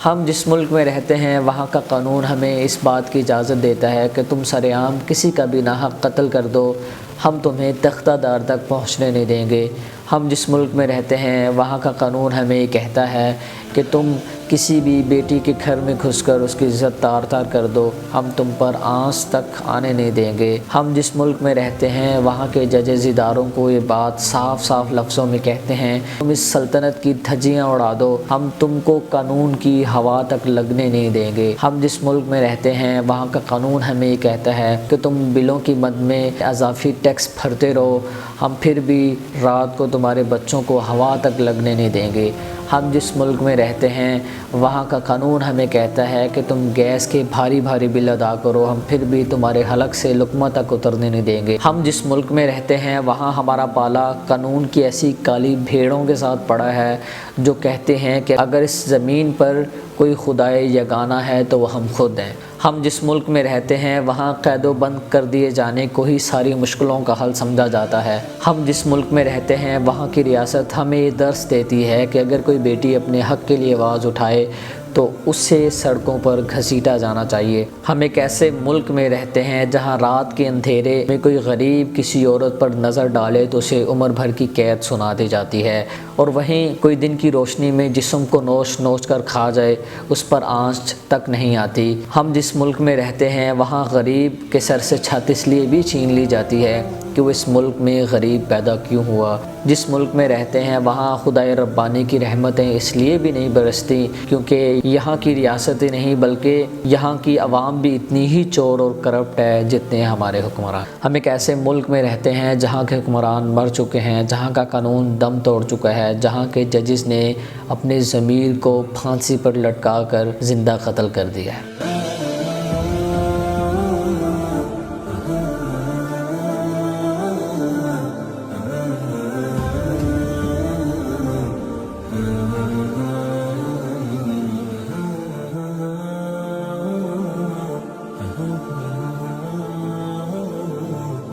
ہم جس ملک میں رہتے ہیں وہاں کا قانون ہمیں اس بات کی اجازت دیتا ہے کہ تم سر عام کسی کا بھی ناحق قتل کر دو، ہم تمہیں تختہ دار تک پہنچنے نہیں دیں گے۔ ہم جس ملک میں رہتے ہیں وہاں کا قانون ہمیں یہ کہتا ہے کہ تم کسی بھی بیٹی کے گھر میں گھس کر اس کی عزت تار تار کر دو، ہم تم پر آنس تک آنے نہیں دیں گے۔ ہم جس ملک میں رہتے ہیں وہاں کے ججز اداروں کو یہ بات صاف صاف لفظوں میں کہتے ہیں، تم اس سلطنت کی دھجیاں اڑا دو، ہم تم کو قانون کی ہوا تک لگنے نہیں دیں گے۔ ہم جس ملک میں رہتے ہیں وہاں کا قانون ہمیں یہ کہتا ہے کہ تم بلوں کی مد میں اضافی ٹیکس بھرتے رہو، ہم پھر بھی رات کو تمہارے بچوں کو ہوا تک لگنے نہیں دیں گے۔ ہم جس ملک میں رہتے ہیں وہاں کا قانون ہمیں کہتا ہے کہ تم گیس کے بھاری بھاری بل ادا کرو، ہم پھر بھی تمہارے حلق سے لقمہ تک اترنے نہیں دیں گے۔ ہم جس ملک میں رہتے ہیں وہاں ہمارا پالا قانون کی ایسی کالی بھیڑوں کے ساتھ پڑا ہے جو کہتے ہیں کہ اگر اس زمین پر کوئی خدائے یگانہ ہے تو وہ ہم خود ہیں۔ ہم جس ملک میں رہتے ہیں وہاں قید و بند کر دیے جانے کو ہی ساری مشکلوں کا حل سمجھا جاتا ہے۔ ہم جس ملک میں رہتے ہیں وہاں کی ریاست ہمیں یہ درس دیتی ہے کہ اگر کوئی بیٹی اپنے حق کے لیے آواز اٹھائے تو اسے سڑکوں پر گھسیٹا جانا چاہیے۔ ہم ایک ایسے ملک میں رہتے ہیں جہاں رات کے اندھیرے میں کوئی غریب کسی عورت پر نظر ڈالے تو اسے عمر بھر کی قید سنا دی جاتی ہے، اور وہیں کوئی دن کی روشنی میں جسم کو نوچ نوچ کر کھا جائے اس پر آنچ تک نہیں آتی۔ ہم جس ملک میں رہتے ہیں وہاں غریب کے سر سے چھت اس لیے بھی چھین لی جاتی ہے کہ وہ اس ملک میں غریب پیدا کیوں ہوا۔ جس ملک میں رہتے ہیں وہاں خدائے ربانی کی رحمتیں اس لیے بھی نہیں برستی کیونکہ یہاں کی ریاستیں نہیں بلکہ یہاں کی عوام بھی اتنی ہی چور اور کرپٹ ہے جتنے ہمارے حکمران۔ ہم ایک ایسے ملک میں رہتے ہیں جہاں کے حکمران مر چکے ہیں، جہاں کا قانون دم توڑ چکا ہے، جہاں کے ججز نے اپنے ضمیر کو پھانسی پر لٹکا کر زندہ قتل کر دیا ہے۔